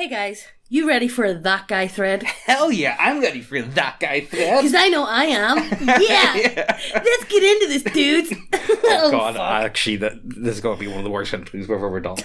Hey guys, you ready for that guy thread? Hell yeah, I'm ready for that guy thread. Because I know I am. Yeah. Let's get into this, dudes. Oh God, actually, this is going to be one of the worst interviews we've ever done.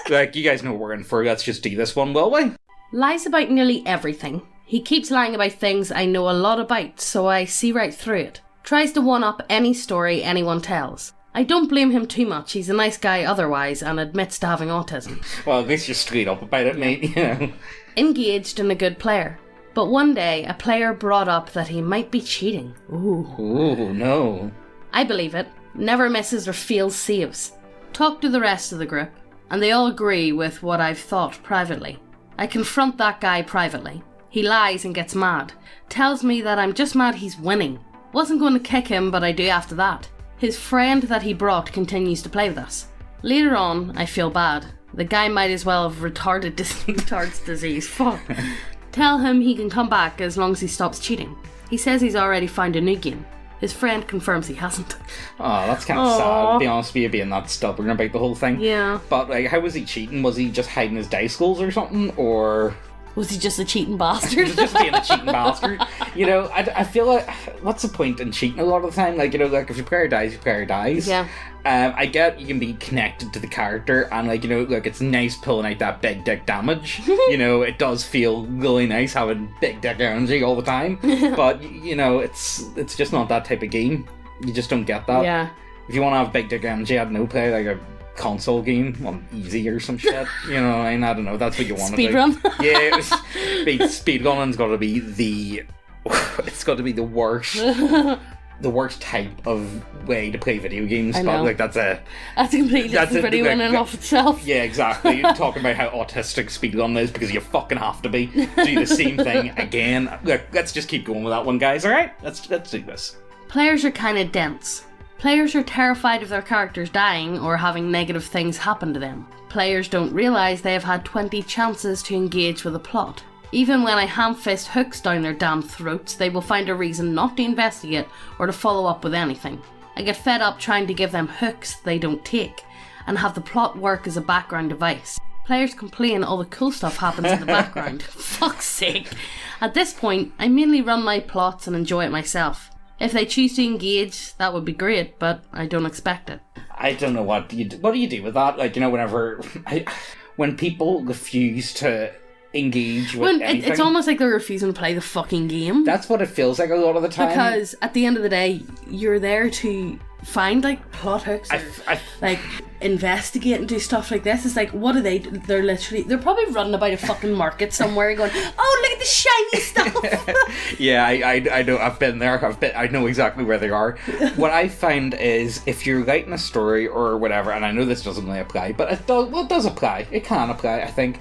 Like, you guys know what we're in for. Let's just do this one, will we? Lies about nearly everything. He keeps lying about things I know a lot about, so I see right through it. Tries to one-up any story anyone tells. I don't blame him too much. He's a nice guy otherwise and admits to having autism. Well, at least you're straight up about it, mate. You know. Engaged and a good player. But one day, a player brought up that he might be cheating. Ooh, no. I believe it. Never misses or fails saves. Talk to the rest of the group, and they all agree with what I've thought privately. I confront that guy privately. He lies and gets mad. Tells me that I'm just mad he's winning. Wasn't going to kick him, but I do after that. His friend that he brought continues to play with us. Later on, I feel bad. The guy might as well have retarded disease. Fuck. Tell him he can come back as long as he stops cheating. He says he's already found a new game. His friend confirms he hasn't. Oh, that's kind of sad, to be honest with you, being that stubborn about the whole thing. Yeah. But, like, how was he cheating? Was he just hiding his dice rolls or something? Or... was he just a cheating bastard? Just being a cheating bastard. You know, I feel like, what's the point in cheating a lot of the time? Like, you know, like, if your player dies, your player dies. Yeah. I get you can be connected to the character, and, like, you know, like, it's nice pulling out that big dick damage. You know, it does feel really nice having big dick energy all the time. But, you know, it's just not that type of game. You just don't get that. Yeah. If you want to have big dick energy, I'd no play, like, a console game on easy or some shit. You know, I don't know, that's what you want to do. Speedrun? Yeah, speedrunning's got to be it's got to be the worst type of way to play video games. But like that's a completely different video in and of itself. Yeah, exactly. Talking about how autistic speedrun is because you fucking have to be. Do the same thing again. Look, let's just keep going with that one, guys. All right, let's do this. Players are kind of dense. Players are terrified of their characters dying or having negative things happen to them. Players don't realise they have had 20 chances to engage with a plot. Even when I ham-fist hooks down their damn throats, they will find a reason not to investigate or to follow up with anything. I get fed up trying to give them hooks they don't take, and have the plot work as a background device. Players complain all the cool stuff happens in the background. Fuck's sake. At this point, I mainly run my plots and enjoy it myself. If they choose to engage, that would be great, but I don't expect it. I don't know what do you do with that? Like, you know, when people refuse to engage with anything. It's almost like they're refusing to play the fucking game. That's what it feels like a lot of the time. Because at the end of the day, you're there to find like plot hooks or like investigate and do stuff like this. It's like, what are they? They're probably running about a fucking market somewhere going, oh, look at the shiny stuff. Yeah, I know. I've been there. I know exactly where they are. What I find is if you're writing a story or whatever, and I know this doesn't really apply, but it does apply. It can apply, I think.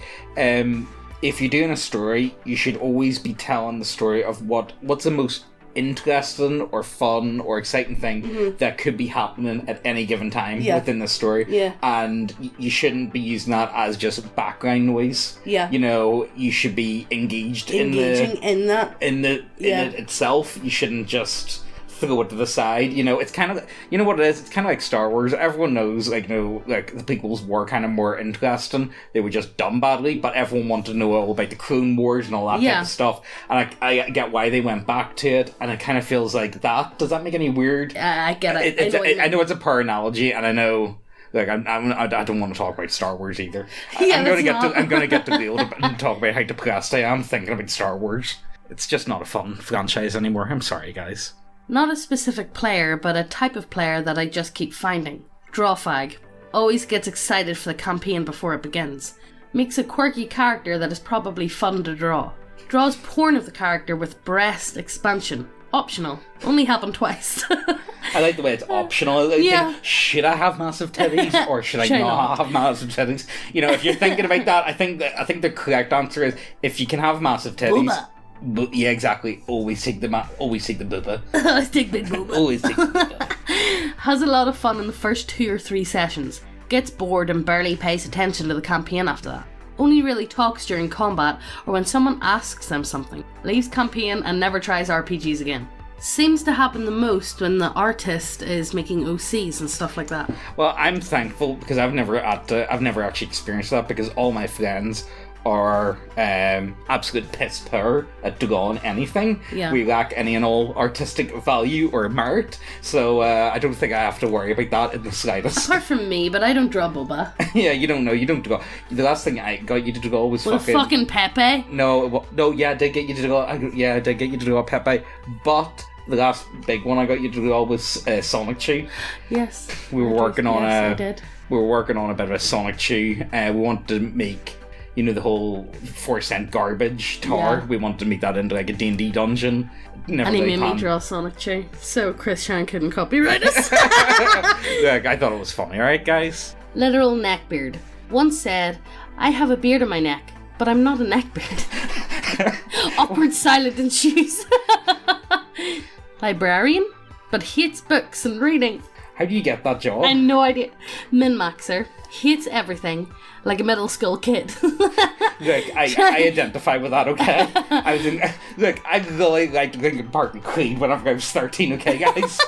If you're doing a story, you should always be telling the story of what's the most interesting or fun or exciting thing that could be happening at any given time within the story. Yeah. And you shouldn't be using that as just background noise. Yeah. You know, you should be engaging in it itself. You shouldn't just throw it to the side. You know, it's kind of, you know what it is? It's kind of like Star Wars. Everyone knows, like, you know, like the prequels were kind of more interesting. They were just done badly, but everyone wanted to know all about the Clone Wars and all that type of stuff. And I get why they went back to it, and it kind of feels like that. Does that make any weird? I get it. I know it's a poor analogy, and I know. Like I don't want to talk about Star Wars either. Yeah, I'm gonna get to be able to talk about how depressed I am thinking about Star Wars. It's just not a fun franchise anymore. I'm sorry, guys. Not a specific player, but a type of player that I just keep finding. Drawfag. Always gets excited for the campaign before it begins. Makes a quirky character that is probably fun to draw. Draws porn of the character with breast expansion. Optional. Only happened twice. I like the way it's optional. Think, should I have massive titties or should I not have massive titties? You know, if you're thinking about that, I think the correct answer is if you can have massive titties. Booba. Yeah, exactly. Always take the booba. Always take big booba. Always take the booba. Has a lot of fun in the first 2 or 3 sessions. Gets bored and barely pays attention to the campaign after that. Only really talks during combat or when someone asks them something. Leaves campaign and never tries RPGs again. Seems to happen the most when the artist is making OCs and stuff like that. Well, I'm thankful because I've never actually experienced that because all my friends are absolute piss poor at drawing anything. Yeah. We lack any and all artistic value or merit, so I don't think I have to worry about that in the slightest. Apart from me, but I don't draw Boba. Yeah, you don't know. You don't draw. The last thing I got you to draw was fucking Pepe. No, yeah, I did get you to draw. I did get you to draw Pepe, but the last big one I got you to draw was Sonic Chew. Yes. We were working on I did. We were working on a bit of a Sonic Chew. We wanted to make, the whole 4-cent garbage tower. Yeah. We wanted to make that into like a D&D dungeon. Never And he really made me panned. draw Sonic Chew, so Chris Chan couldn't copyright us. Like, I thought it was funny, alright guys? Literal neckbeard. Once said, I have a beard on my neck, but I'm not a neckbeard. Awkward silent in shoes. Librarian, but hates books and reading. How do you get that job? I have no idea. Min-maxer, hates everything, like a middle school kid. Look, I identify with that, okay? I really liked Linkin Park and Queen whenever I was 13, okay, guys?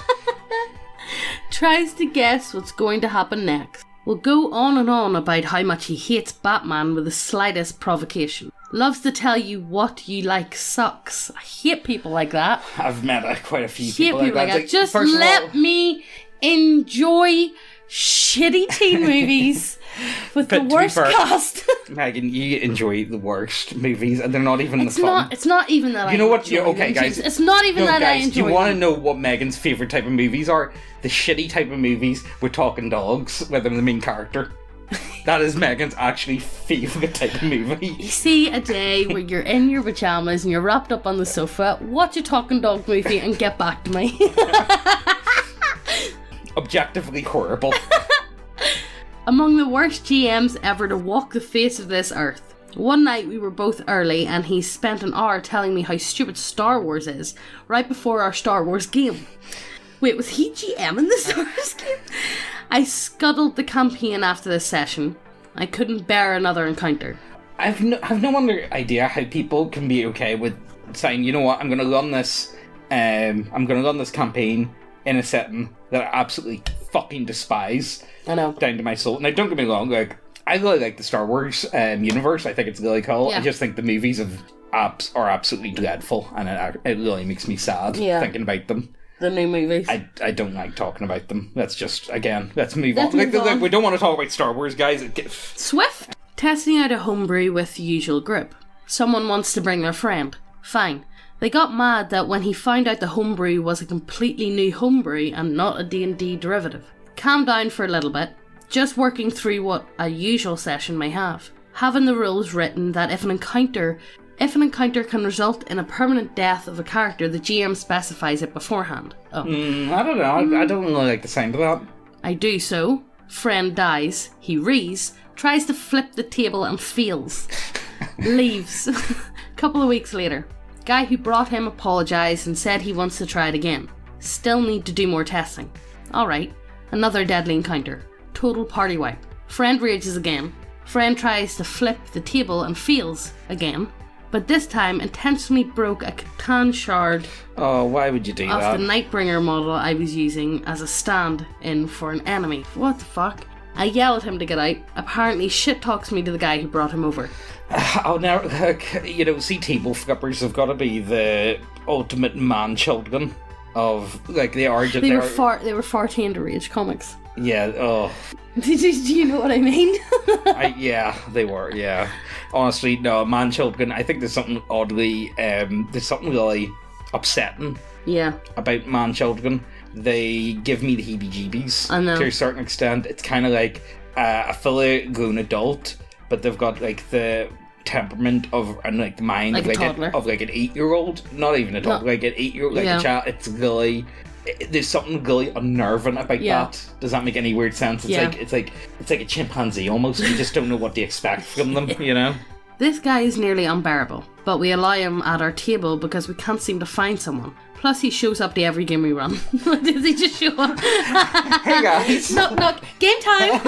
Tries to guess what's going to happen next. Will go on and on about how much he hates Batman with the slightest provocation. Loves to tell you what you like sucks. I hate people like that. I've met quite a few Hate people like that. Like, just let me enjoy shitty teen movies with the worst cast. Megan, you enjoy the worst movies, and they're not even the fun. It's not even that. You know what? Enjoy Okay, them. guys. It's not even that I enjoy. Do you want to know what Megan's favorite type of movies are? The shitty type of movies with talking dogs, with them the main character. That is Megan's actually favorite type of movie. You see a day where you're in your pajamas and you're wrapped up on the sofa, watch a talking dog movie, and get back to me. Objectively horrible. Among the worst GMs ever to walk the face of this earth. One night we were both early and he spent an hour telling me how stupid Star Wars is, right before our Star Wars game. Wait, was he GM in the Star Wars game? I scuttled the campaign after this session. I couldn't bear another encounter. I've no idea how people can be okay with saying, you know what, I'm gonna run this campaign in a setting that I absolutely fucking despise. I know. Down to my soul. Now, don't get me wrong, like, I really like the Star Wars universe. I think it's really cool. Yeah. I just think the movies are absolutely dreadful, and it really makes me sad thinking about them. The new movies. I don't like talking about them. Let's just, again, let's move Let's on. move on. We don't want to talk about Star Wars, guys. Swift. Testing out a homebrew with the usual group. Someone wants to bring their friend. Fine. They got mad that when he found out the homebrew was a completely new homebrew and not a D&D derivative. Calm down for a little bit. Just working through what a usual session may have. Having the rules written that if an encounter can result in a permanent death of a character, the GM specifies it beforehand. I don't know. I don't really like the sound of that. I do so. Friend dies. He rees. Tries to flip the table and fails. Leaves. Couple of weeks later. Guy who brought him apologised and said he wants to try it again. Still need to do more testing. Alright. Another deadly encounter. Total party wipe. Friend rages again. Friend tries to flip the table and fails again. But this time intentionally broke a Catan shard Oh, why would you do of that? the Nightbringer model I was using as a stand-in for an enemy. What the fuck? I yell at him to get out. Apparently shit talks me to the guy who brought him over. Oh, now, see, table flippers have got to be the ultimate man-children of, like, they are... They were far too into Rage comics. Yeah, oh... Do you know what I mean? Yeah, they were, yeah. Honestly, no, man-children, I think there's something oddly... there's something really upsetting about man-children. They give me the heebie-jeebies. I know. To a certain extent. It's kind of like a fully grown adult, but they've got, like, the temperament of, and, like, the mind like of, of, like, an 8-year-old. Not even a toddler, like an 8-year-old, like a child. It's really... There's something really unnerving about that. Does that make any weird sense? It's like a chimpanzee almost. You just don't know what to expect from them, you know? This guy is nearly unbearable, but we allow him at our table because we can't seem to find someone. Plus he shows up to every game we run. Does he just show up? Hey guys! Knock, game time!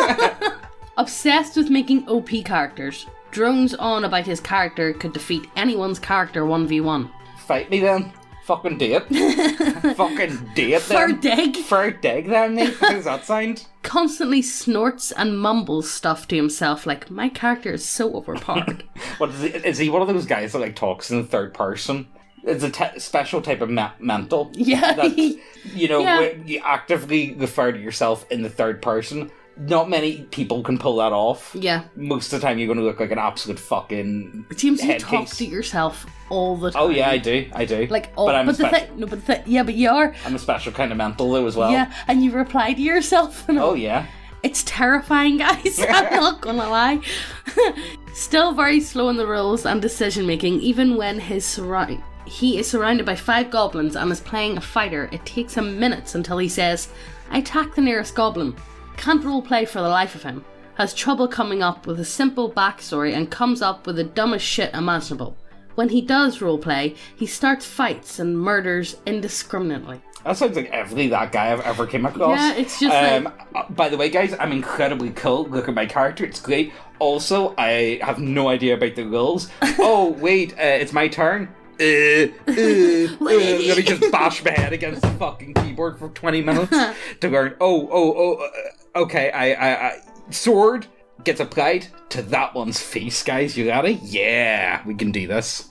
Obsessed with making OP characters. Drones on about his character could defeat anyone's character 1v1. Fight me then. Fucking do it. Fucking do it then. For dig then, mate. How does that sound? Constantly snorts and mumbles stuff to himself like, my character is so overpowered. What is he one of those guys that like talks in the third person? It's a special type of mental. Yeah. That, when you actively refer to yourself in the third person. Not many people can pull that off. Yeah. Most of the time you're going to look like an absolute fucking It seems you head talk case. to yourself all the time. Oh yeah, I do. Like, but you are. I'm a special kind of mental though as well. Yeah, and you reply to yourself. Oh yeah. It's terrifying, guys. I'm not gonna lie. Still very slow in the rules and decision making, even when he is surrounded by 5 goblins and is playing a fighter. It takes him minutes until he says, I attack the nearest goblin. Can't roleplay for the life of him. Has trouble coming up with a simple backstory and comes up with the dumbest shit imaginable. When he does roleplay, he starts fights and murders indiscriminately. That sounds like that guy I've ever came across. Yeah, it's just by the way, guys, I'm incredibly cool. Look at my character, it's great. Also, I have no idea about the rules. Oh, wait, it's my turn. Let me just bash my head against the fucking keyboard for 20 minutes to learn. Okay, I sword gets applied to that one's face, guys. You got it? Yeah, we can do this.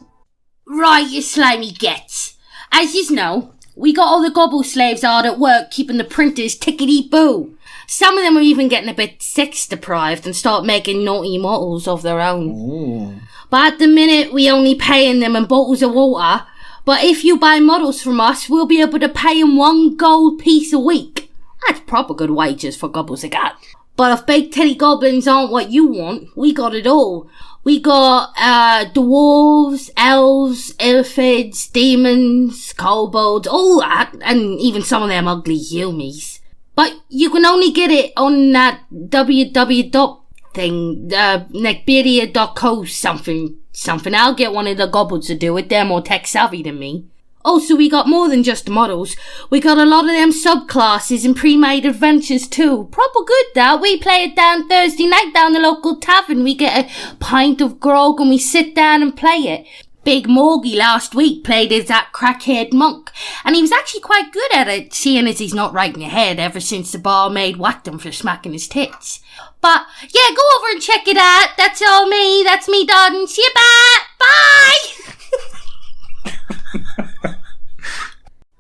Right, you slimy gets. As you know, we got all the gobble slaves hard at work keeping the printers tickety-boo. Some of them are even getting a bit sex-deprived and start making naughty models of their own. Ooh. But at the minute, we only paying them in bottles of water. But if you buy models from us, we'll be able to pay them 1 gold piece a week. That's proper good wages for gobbles of gat. But if big titty goblins aren't what you want, we got it all. We got dwarves, elves, illifids, demons, kobolds, all that, and even some of them ugly humies. But you can only get it on that www thing, neckbeardia.co something. I'll get one of the goblins to do it. They're more tech savvy than me. Also, we got more than just models. We got a lot of them subclasses and pre-made adventures too. Proper good that. We play it down Thursday night down the local tavern. We get a pint of grog and we sit down and play it. Big Morgie last week played as that crackhead monk, and he was actually quite good at it, seeing as he's not right in the head ever since the barmaid whacked him for smacking his tits. But, yeah, go over and check it out. That's all me. That's me done. See you back. Bye!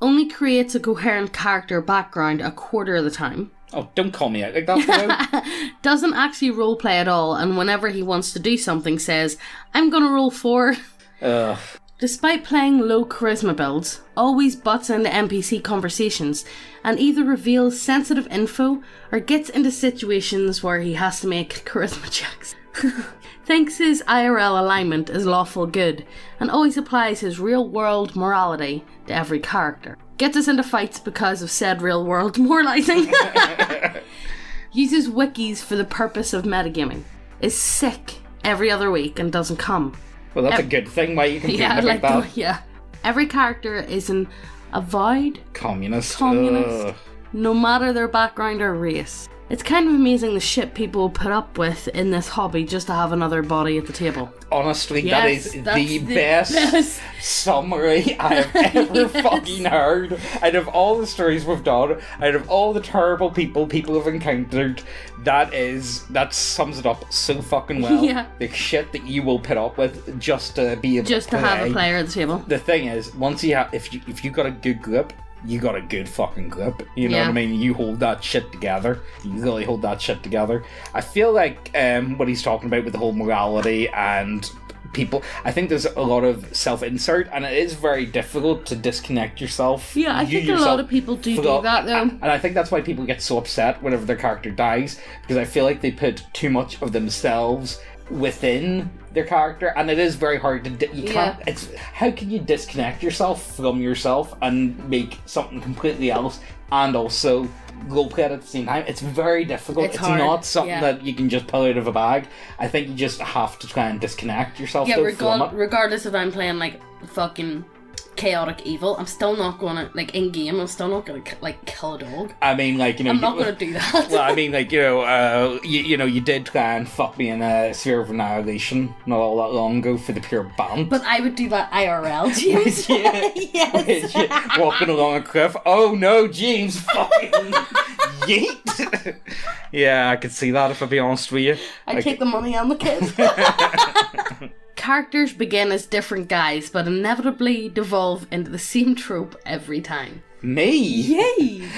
Only creates a coherent character background a quarter of the time. Oh, don't call me out like that, Doesn't actually roleplay at all, and whenever he wants to do something says, I'm gonna roll 4. Ugh. Despite playing low charisma builds, always butts into NPC conversations and either reveals sensitive info or gets into situations where he has to make charisma checks. Thinks his IRL alignment is lawful good and always applies his real world morality to every character. Gets us into fights because of said real world moralizing. Uses wikis for the purpose of metagaming. Is sick every other week and doesn't come. Well, that's a good thing. Why you can treat it like that? Yeah. Every character is an avowed communist. No matter their background or race. It's kind of amazing the shit people put up with in this hobby just to have another body at the table. Honestly, yes, that is the best summary I have ever fucking heard. Out of all the stories we've done, out of all the terrible people have encountered, that sums it up so fucking well. Yeah. The shit that you will put up with just to be able just to have a player at the table. The thing is, once you have, if you got a good grip, you got a good fucking grip. You know what I mean? You hold that shit together. You really hold that shit together. I feel like what he's talking about with the whole morality and people, I think there's a lot of self-insert, and it is very difficult to disconnect yourself. Yeah, I think a lot of people do that though. And I think that's why people get so upset whenever their character dies, because I feel like they put too much of themselves within their character, and it is very hard to you can't. It's how can you disconnect yourself from yourself and make something completely else and also roleplay it at the same time? It's very difficult. It's not something that you can just pull out of a bag. I think you just have to try and disconnect yourself from it. Regardless if I'm playing like fucking chaotic evil, I'm still not gonna, like, in game, I'm still not gonna, like, kill a dog. I mean, like, you know... I'm not gonna do that. Well, I mean, like, you know, you did try and fuck me in a Sphere of Annihilation not all that long ago for the pure band. But I would do that IRL, James. Yes. Walking along a cliff. Oh no, James, fucking yeet. Yeah, I could see that if I be honest with you. I'd take the money and the kids. Characters begin as different guys, but inevitably devolve into the same trope every time. Me? Yay!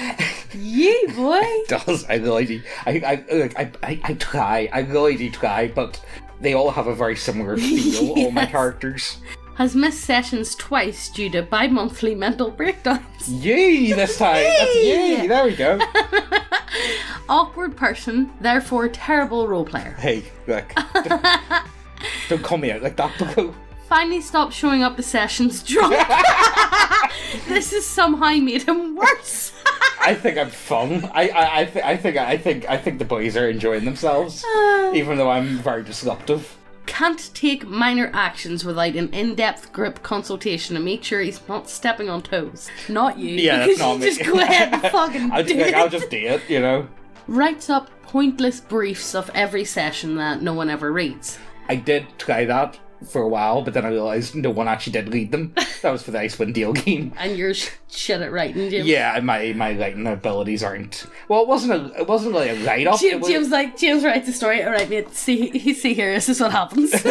Yay, boy! It does. I really do. I try. I really do try, but they all have a very similar feel, all my characters. Has missed sessions twice due to bi-monthly mental breakdowns. Yay, this time! Yay! That's yay! There we go. Awkward person, therefore terrible role player. Hey, look. Don't call me out like that, bro. Finally stopped showing up to sessions drunk. This has somehow made him worse. I think I'm fun. I think the boys are enjoying themselves, even though I'm very disruptive. Can't take minor actions without an in-depth group consultation to make sure he's not stepping on toes. Not you. Yeah, because that's not you me. just go ahead and fucking do it. I'll just do it, you know. Writes up pointless briefs of every session that no one ever reads. I did try that for a while, but then I realised no one actually did read them. That was for the Icewind Dale game. And you're shit at writing, James. Yeah, my writing abilities aren't. Well, it wasn't really a write up. James writes a story. All right, mate. See here. This is what happens.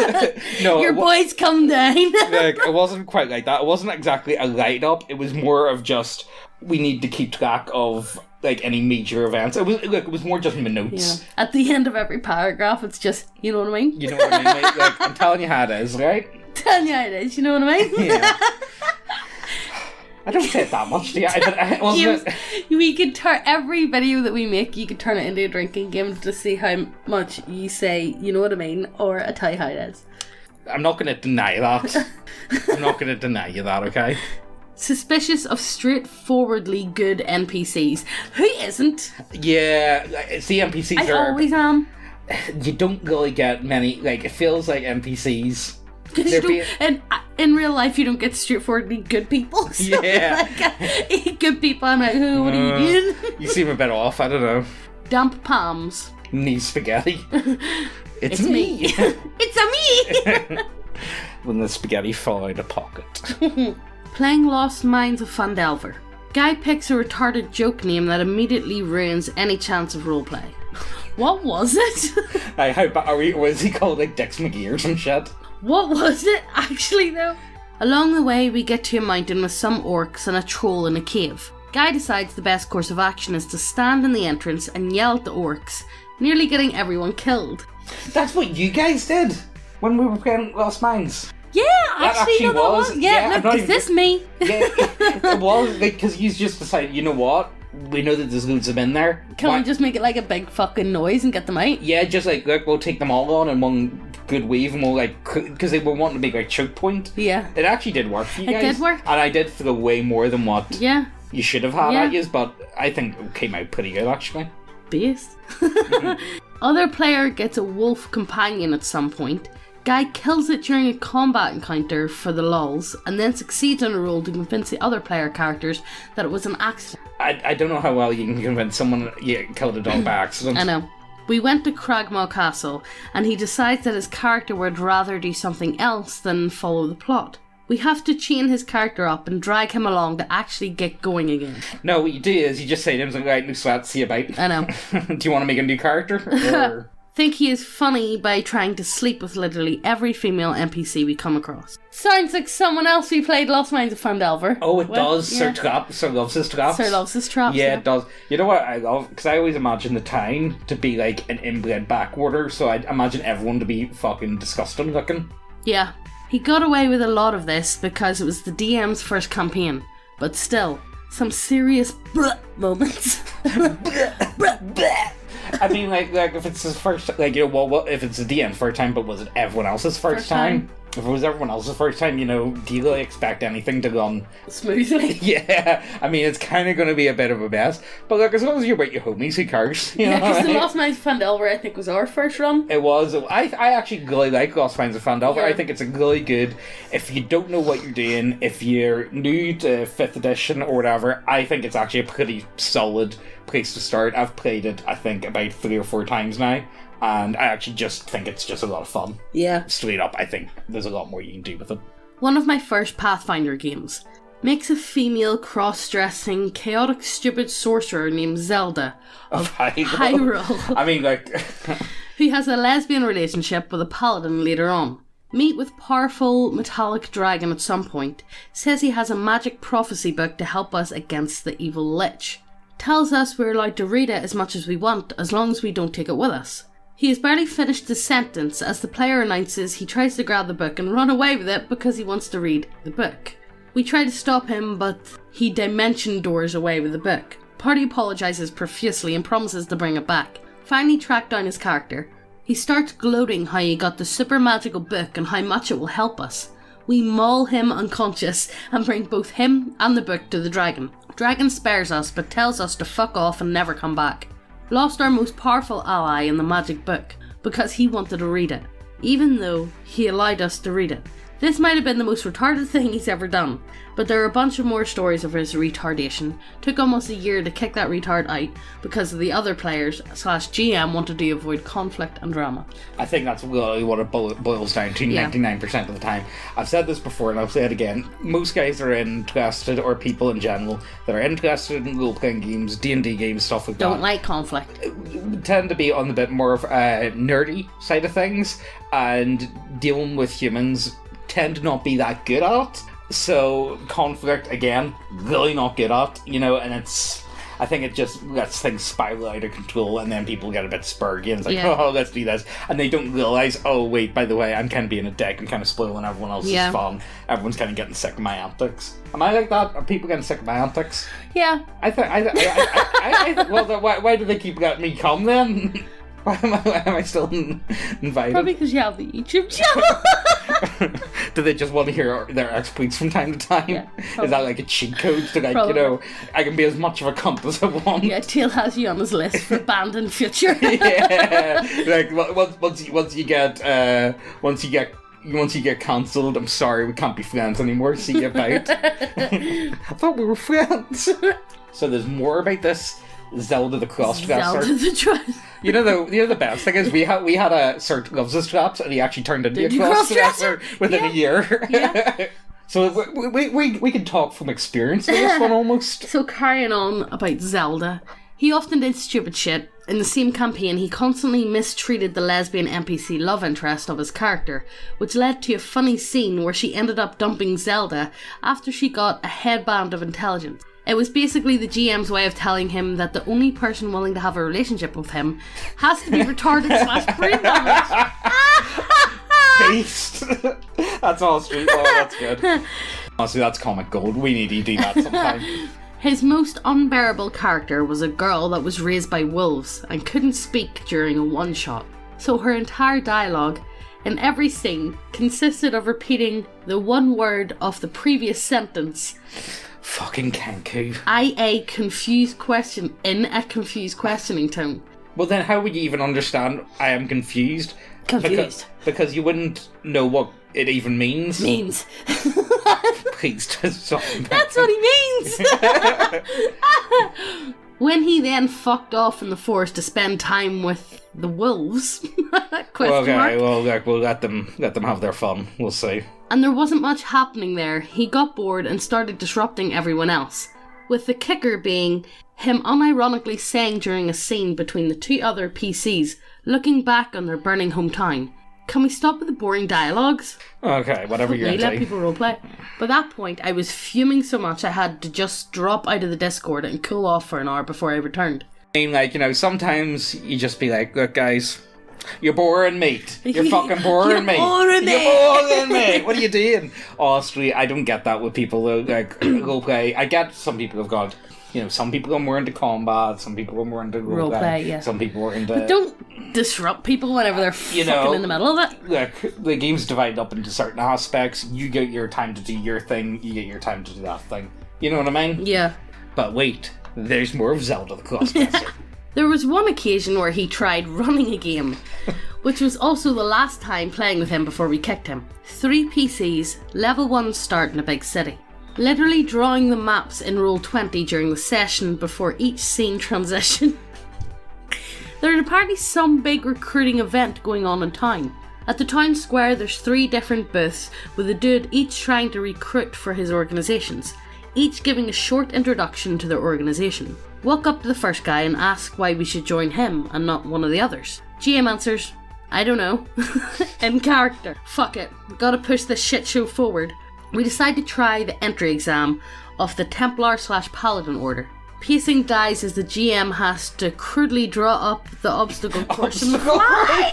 No, your boys come down. Like, it wasn't quite like that. It wasn't exactly a write up. It was more of just we need to keep track of like any major events. It was more just my notes. Yeah. At the end of every paragraph, it's just, you know what I mean? You know what I mean? Like, I'm telling you how it is, right? Telling you how it is, you know what I mean? Yeah. I don't say it that much, do you? We could turn every video that we make, you could turn it into a drinking game to see how much you say, you know what I mean, or I tell you how it is. I'm not going to deny that. I'm not going to deny you that, okay? Suspicious of straightforwardly good NPCs. Who isn't? Yeah, it's the NPCs I always am. You don't really get many, like, it feels like NPCs. And in real life, you don't get straightforwardly good people. So yeah. Like, good people, I'm like, oh, what are you doing? You seem a bit off, I don't know. Damp palms. Need spaghetti. It's me. It's a me. When the spaghetti fall out of pocket. Playing Lost Mines of Phandelver. Guy picks a retarded joke name that immediately ruins any chance of roleplay. What was it? Was he called like Dex McGee or some shit? What was it, actually, though? Along the way, we get to a mountain with some orcs and a troll in a cave. Guy decides the best course of action is to stand in the entrance and yell at the orcs, nearly getting everyone killed. That's what you guys did when we were playing Lost Mines. Yeah, actually no, that was. Yeah, look, is this me? Yeah, it was, like, because you just decided, you know what? We know that there's loads of them in there. Can we just make it like a big fucking noise and get them out? Yeah, just like, look, we'll take them all on in one good wave and we'll like, because they were wanting to make like choke point. Yeah. It actually did work for you guys. It did work. And I did throw way more than what you should have had at you, but I think it came out pretty good actually. Based. Other player gets a wolf companion at some point. Guy kills it during a combat encounter for the lulz, and then succeeds on a roll to convince the other player characters that it was an accident. I don't know how well you can convince someone you killed a dog by accident. I know. We went to Cragmaw Castle, and he decides that his character would rather do something else than follow the plot. We have to chain his character up and drag him along to actually get going again. No, what you do is you just say to him, right, no sweat, see you about. I know. Do you want to make a new character? Or... Think he is funny by trying to sleep with literally every female NPC we come across. Sounds like someone else we played Lost Mines of Phandelver. Oh, it does. Yeah. Sir loves his traps. Sir loves his traps. Yeah, it does. You know what I love? Because I always imagine the town to be like an inbred backwater, so I imagine everyone to be fucking disgusting looking. Yeah. He got away with a lot of this because it was the DM's first campaign. But still, some serious moments. I mean, like if it's his first, like, you know, well, if it's the DM's first time, but was it everyone else's first time? if it was everyone else's first time, do you really expect anything to run Smoothly. Yeah, I mean, it's kind of going to be a bit of a mess. But look, as long as you're with your homies, who cares? Yeah, because the Lost Mines of Phandelver, I think, was our first run. It was. I actually really like Lost Mines of Phandelver. Yeah. I think it's a really good, if you don't know what you're doing, if you're new to 5th edition or whatever, I think it's actually a pretty solid place to start. I've played it, I think, about 3 or 4 times now. And I actually just think it's just a lot of fun. Yeah. Straight up, I think there's a lot more you can do with it. One of my first Pathfinder games makes a female cross-dressing, chaotic, stupid sorcerer named Zelda of Hyrule. I mean, like... who has a lesbian relationship with a paladin later on. Meet with powerful metallic dragon at some point, says he has a magic prophecy book to help us against the evil lich. Tells us we're allowed to read it as much as we want, as long as we don't take it with us. He has barely finished the sentence as the player announces he tries to grab the book and run away with it because he wants to read the book. We try to stop him, but he dimension doors away with the book. Party apologises profusely and promises to bring it back. Finally track down his character. He starts gloating how he got the super magical book and how much it will help us. We maul him unconscious and bring both him and the book to the dragon. Dragon spares us but tells us to fuck off and never come back. Lost our most powerful ally in the magic book because he wanted to read it, even though he allowed us to read it. This might have been the most retarded thing he's ever done, but there are a bunch of more stories of his retardation. Took almost a year to kick that retard out because the other players / GM wanted to avoid conflict and drama. I think that's really what it boils down to 99% of the time. I've said this before and I'll say it again. Most guys that are interested, or people in general, that are interested in role-playing games, D&D games, stuff like that, don't like conflict. Tend to be on the bit more of a nerdy side of things, and dealing with humans tend to not be that good at it. So conflict, again, really not good at, and I think it just lets things spiral out of control, and then people get a bit spurgy and it's like, oh, let's do this, and they don't realise, oh wait, by the way, I'm kind of being a dick, I'm kind of spoiling everyone else's fun, everyone's kind of getting sick of my antics. Am I like that? Are people getting sick of my antics? Yeah. I well, why do they keep letting me come then? Why am I still invited? Probably because you have the YouTube channel. Do they just want to hear their exploits from time to time? Yeah, is that like a cheat code to, like, I can be as much of a cunt as I want? Yeah, Teal has you on his list for banned in future. Yeah, like once you get cancelled, I'm sorry, we can't be friends anymore. See you about. I thought we were friends. So there's more about this Zelda the Crossdresser. Zelda the Crossdresser. The best thing is we had a Cert loves his traps, and he actually turned into a crossdresser within a year. Yeah. So we can talk from experience with this one almost. So carrying on about Zelda, he often did stupid shit. In the same campaign, he constantly mistreated the lesbian NPC love interest of his character, which led to a funny scene where she ended up dumping Zelda after she got a headband of intelligence. It was basically the GM's way of telling him that the only person willing to have a relationship with him has to be retarded / brain damaged. Beast. That's all street law, that's good. Honestly, that's comic gold. We need to do that sometime. His most unbearable character was a girl that was raised by wolves and couldn't speak during a one-shot. So her entire dialogue in every scene consisted of repeating the one word of the previous sentence. Fucking Kenku. In a confused questioning tone. Well, then how would you even understand I am confused? Because you wouldn't know what it even means. Please just stop. That's what he means! When he then fucked off in the forest to spend time with the wolves, we'll let them have their fun. We'll see. And there wasn't much happening there. He got bored and started disrupting everyone else. With the kicker being him unironically saying during a scene between the 2 other PCs, looking back on their burning hometown, "Can we stop with the boring dialogues?" Okay, whatever you're into. Let people roleplay. By that point, I was fuming so much I had to just drop out of the Discord and cool off for an hour before I returned. I mean, sometimes you just be like, look guys, you're boring me. You're fucking boring me. You're boring me. What are you doing? Honestly, I don't get that with people though. Like, roleplay. I get some people have got You know, some people are more into combat, some people are more into roleplay, yeah. some people are into... But don't disrupt people whenever they're fucking in the middle of it. Look, the game's divided up into certain aspects. You get your time to do your thing, you get your time to do that thing. You know what I mean? Yeah. But wait, there's more of Zelda the Crossdresser. There was one occasion where he tried running a game, which was also the last time playing with him before we kicked him. 3 PCs, level 1 start in a big city. Literally drawing the maps in Roll20 during the session before each scene transition. There is apparently some big recruiting event going on in town. At the town square there's 3 different booths with a dude each trying to recruit for his organisations, each giving a short introduction to their organisation. Walk up to the first guy and ask why we should join him and not one of the others. GM answers, I don't know. In character. Fuck it, gotta push this shit show forward. We decide to try the entry exam of the Templar/Paladin order. Pacing dies as the GM has to crudely draw up the obstacle course on the fly.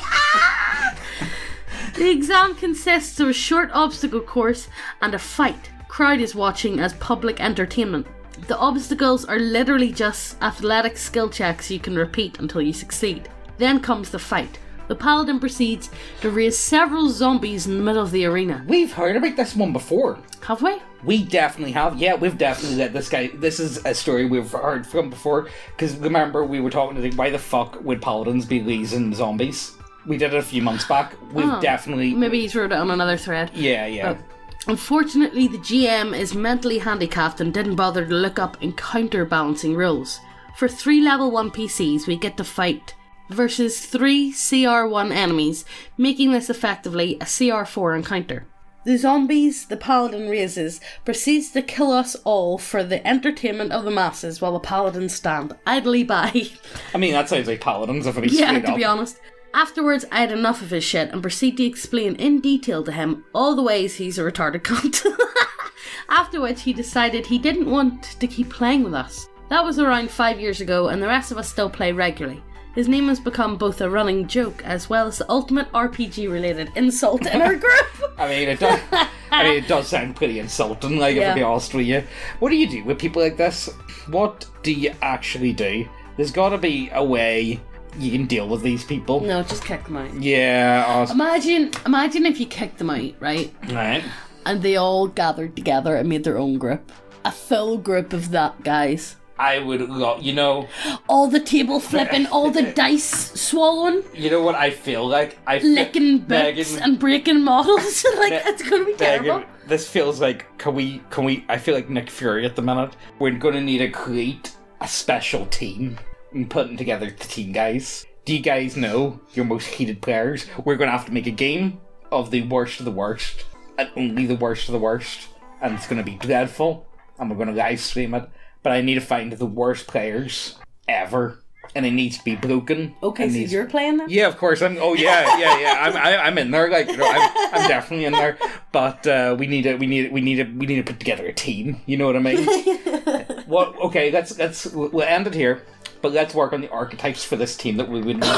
The exam consists of a short obstacle course and a fight. Crowd is watching as public entertainment. The obstacles are literally just athletic skill checks you can repeat until you succeed. Then comes the fight. The paladin proceeds to raise several zombies in the middle of the arena. We've heard about this one before. Have we? We definitely have. Yeah, we've definitely let this guy... This is a story we've heard from before. Because remember, we were talking to why the fuck would paladins be raising zombies? We did it a few months back. We've definitely... Maybe he's wrote it on another thread. Yeah. But unfortunately, the GM is mentally handicapped and didn't bother to look up and counterbalancing rules. For 3 level 1 PCs, we get to fight versus 3 CR1 enemies, making this effectively a CR4 encounter. The zombies the paladin raises proceeds to kill us all for the entertainment of the masses while the paladins stand idly by. I mean, that sounds like paladins, if it is Yeah, straight to up. be honest. Afterwards, I had enough of his shit and proceed to explain in detail to him all the ways he's a retarded cunt. After which, he decided he didn't want to keep playing with us. That was around 5 years ago, and the rest of us still play regularly. His name has become both a running joke as well as the ultimate RPG-related insult in our group. I mean, it does sound pretty insulting, like, if I be honest with you. What do you do with people like this? What do you actually do? There's gotta be a way you can deal with these people. No, just kick them out. Yeah. Imagine if you kicked them out, right? Right. And they all gathered together and made their own group. A full group of that, guys. I would, all the table flipping, all the dice swallowing. You know what I feel like? Licking books and breaking models. It's gonna be terrible. This feels like, can we, I feel like Nick Fury at the minute. We're gonna need to create a special team and putting together the team, guys. Do you guys know your most hated players? We're gonna have to make a game of the worst of the worst, and only the worst of the worst. And it's gonna be dreadful, and we're gonna live stream it. But I need to find the worst players ever, and it needs to be broken. Okay, so you're playing them? Yeah, of course. I'm in there. I'm definitely in there. But we need to put together a team. You know what I mean? Okay, we'll end it here. But let's work on the archetypes for this team that we would need.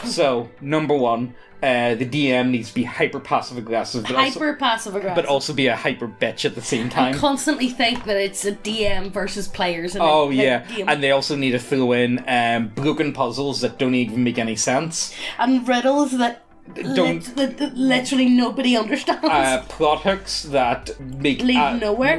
So, number 1, the DM needs to be hyper passive aggressive, but also be a hyper bitch at the same time. I constantly think that it's a DM versus players. And they also need to throw in broken puzzles that don't even make any sense, and riddles that literally nobody understands. Plot hooks that lead nowhere.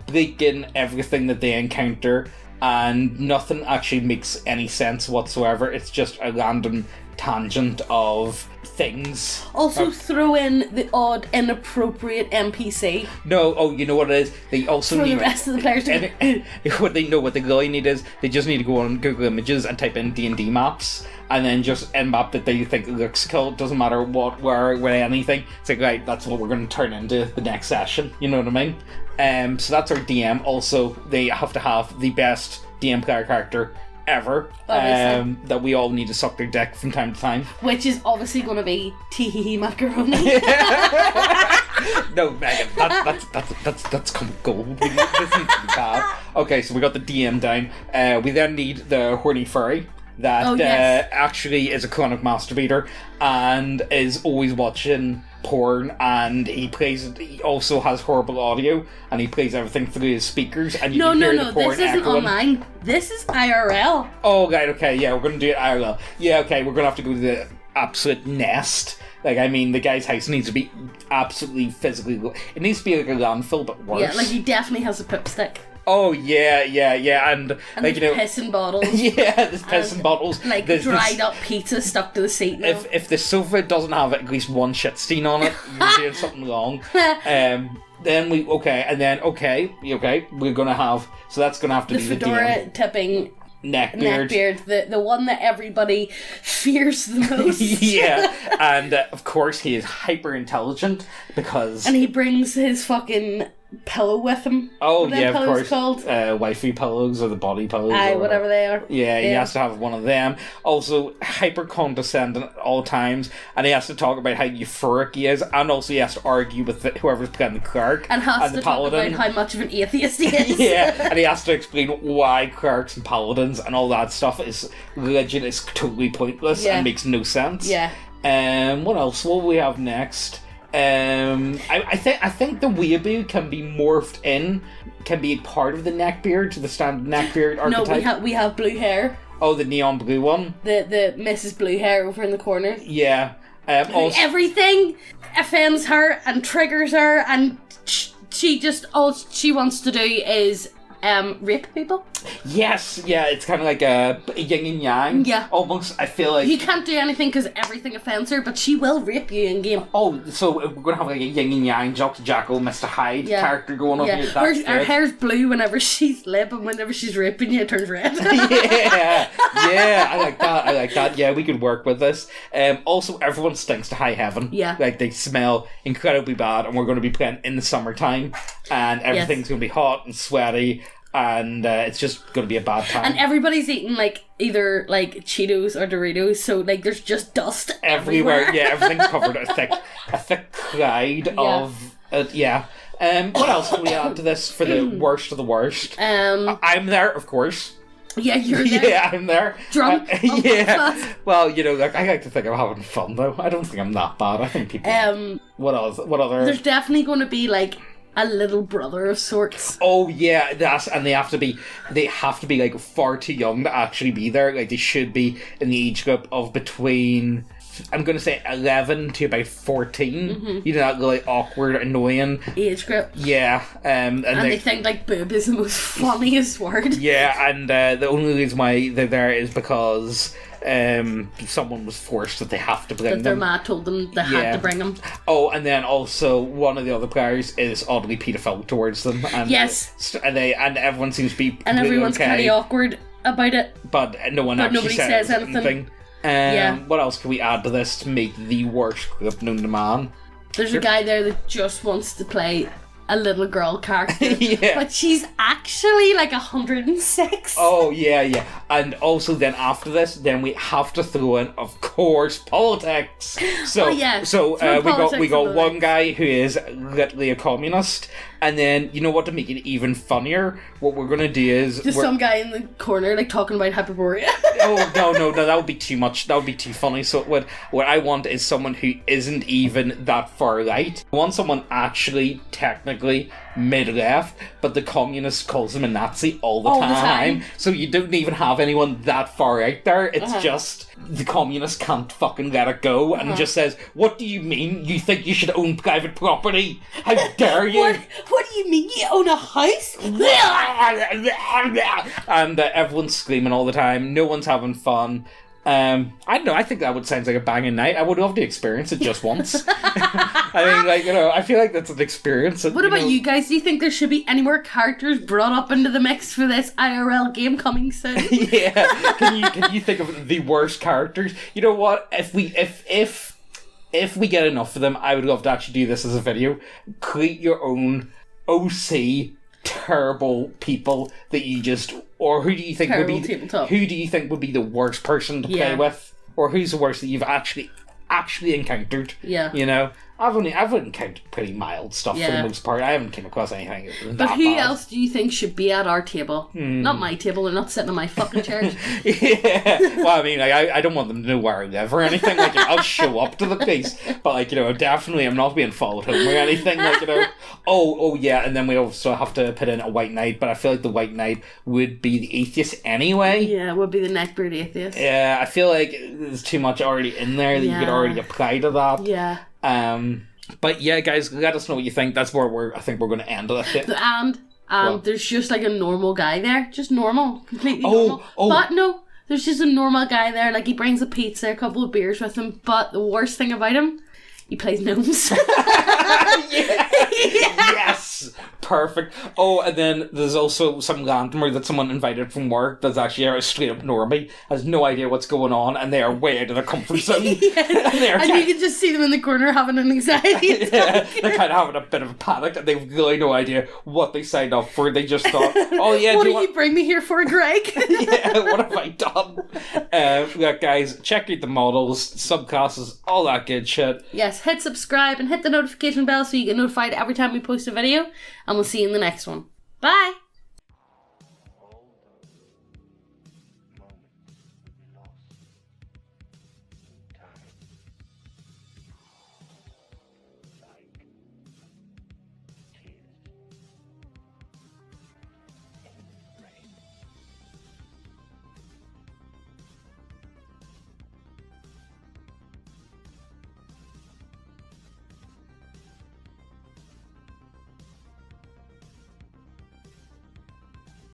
Break in everything that they encounter, and nothing actually makes any sense whatsoever. It's just a random tangent of things. Also throw in the odd inappropriate NPC. No, you know what it is? They also for need the rest of the players what they really need is they just need to go on Google Images and type in D&D maps, and then just end map that they think looks cool. Doesn't matter what, where, anything. It's like, right, that's what we're going to turn into the next session. You know what I mean? So that's our DM. Also, they have to have the best DM player character ever. That we all need to suck their dick from time to time. Which is obviously going to be Teehee Macaroni. No, Megan, that's kind of gold. This needs to be bad. Okay, so we got the DM down. We then need the horny furry that actually is a chronic masturbator and is always watching porn, and he also has horrible audio, and he plays everything through his speakers, and you can hear the porn this isn't echoing. online. This is IRL. Oh, right, okay, yeah, we're gonna do it IRL. Yeah, okay, we're gonna have to go to the absolute nest. Like, I mean, the guy's house needs to be absolutely physically... It needs to be like a landfill, but worse. Yeah, like he definitely has a poop stick. Oh, yeah, and like, there's piss in bottles. Yeah, there's piss in bottles. Like dried up pizza stuck to the seat now. If the sofa doesn't have at least one shit stain on it, you're doing something wrong. Then we're gonna have... So that's gonna have to the be fedora tipping... Neckbeard, the one that everybody fears the most. Yeah, and of course he is hyper intelligent because... And he brings his fucking pillow with him. Oh, what are yeah, of pillows course. called? Wifey pillows or the body pillows. Aye, whatever they are. Yeah, he has to have one of them. Also, hyper condescending at all times, and he has to talk about how euphoric he is, and also he has to argue with whoever's playing the clerk and has the to talk paladin. about how much of an atheist he is. Yeah, and he has to explain why clerks and paladins and all that stuff is religion is totally pointless and makes no sense. Yeah. What else? What will we have next? I think the weeaboo can be morphed in, can be part of the neckbeard, the standard neckbeard archetype. No, we have blue hair. Oh, the neon blue one. The Mrs. Blue Hair over in the corner. Yeah. Also, everything offends her and triggers her, and she just all she wants to do is rape people. Yes, yeah, it's kind of like a yin and yang. Yeah. Almost, I feel like... You can't do anything because everything offends her, but she will rape you in game. Oh, so we're going to have like a yin and yang, Dr. Jekyll, Mr. Hyde character going on here. Her hair's blue whenever she's lit, and whenever she's raping you, it turns red. Yeah, I like that. Yeah, we could work with this. Also, everyone stinks to high heaven. Yeah. Like, they smell incredibly bad, and we're going to be playing in the summertime, and everything's going to be hot and sweaty, and it's just going to be a bad time. And everybody's eating like either like Cheetos or Doritos, so like there's just dust everywhere. Yeah, everything's covered a thick cloud of yeah. What else can we add to this for the worst of the worst? I'm there, of course. Yeah, you're there. Yeah, I'm there. Drunk. Yeah. Well, you know, like, I like to think I'm having fun though. I don't think I'm that bad. I think people. What else? What other? There's definitely going to be like a little brother of sorts. Oh yeah, and they have to be like far too young to actually be there. Like, they should be in the age group of between, I'm going to say 11 to about 14. Mm-hmm. You know, that really awkward, annoying age group. Yeah, and they think like boob is the most funniest word. Yeah, and the only reason why they're there is because someone was forced that they have to bring them. That their ma told them they had to bring them. Oh, and then also one of the other players is oddly paedophile towards them. And yes. And everyone seems to be and everyone's okay, kind of awkward about it. But nobody says anything. What else can we add to this to make the worst group known to man? There's a guy there that just wants to play a little girl character. Yeah. But she's actually like 106. Oh, yeah. And also then after this, then we have to throw in, of course, politics. So, we got one guy who is literally a communist. And then, you know what, to make it even funnier, what we're going to do is... Just some guy in the corner, like, talking about Hyperborea. Oh, no, that would be too much. That would be too funny. So what I want is someone who isn't even that far right. I want someone actually, technically, mid-left, but the communist calls him a Nazi all the time. So you don't even have anyone that far out there. It's just the communist can't fucking let it go and just says, what do you mean? You think you should own private property? How dare you? What do you mean? You own a house? And everyone's screaming all the time. No one's having fun. I don't know, I think that would sound like a banging night. I would love to experience it just once. I mean, like, you know, I feel like that's an experience. What about you guys? Do you think there should be any more characters brought up into the mix for this IRL game coming soon? Yeah. Can you think of the worst characters? You know what? If we get enough of them, I would love to actually do this as a video. Create your own OC terrible people that you just, or who do you think would be the worst person to play with, or who's the worst that you've actually encountered? Yeah, you know. I've encountered pretty mild stuff for Yeah. the most part. I haven't came across anything that But who bad. else do you think should be at our table? Not my table. They're not sitting on my fucking chairs. Yeah. Well, I mean, I don't want them to know where I live or anything. Like, I'll show up to the place, but like, definitely I'm not being followed home or anything. Like, oh yeah, and then we also have to put in a white knight, but I feel like the white knight would be the atheist anyway. Yeah, it would be the Neckbeardia atheist. Yeah, I feel like there's too much already in there that you could already apply to that. Yeah. But yeah, guys, let us know what you think. That's where I think we're going to end it. And there's just like a normal guy there, just normal, completely normal. Oh. But no, there's just a normal guy there. Like he brings a pizza, a couple of beers with him. But the worst thing about him, he plays gnomes. Yes, perfect. Oh, and then there's also some randomer that someone invited from work that's actually a straight up normie, has no idea what's going on, and they are way out of their comfort zone. And you can just see them in the corner having an anxiety attack. They're kind of having a bit of a panic, and they've really no idea what they signed up for. They just thought, oh yeah, What did you bring me here for, Greg? Yeah, what have I done? Look, guys, check out the models, subclasses, all that good shit. Yes, hit subscribe and hit the notification bell so you get notified every time we post a video. And we'll see you in the next one. Bye!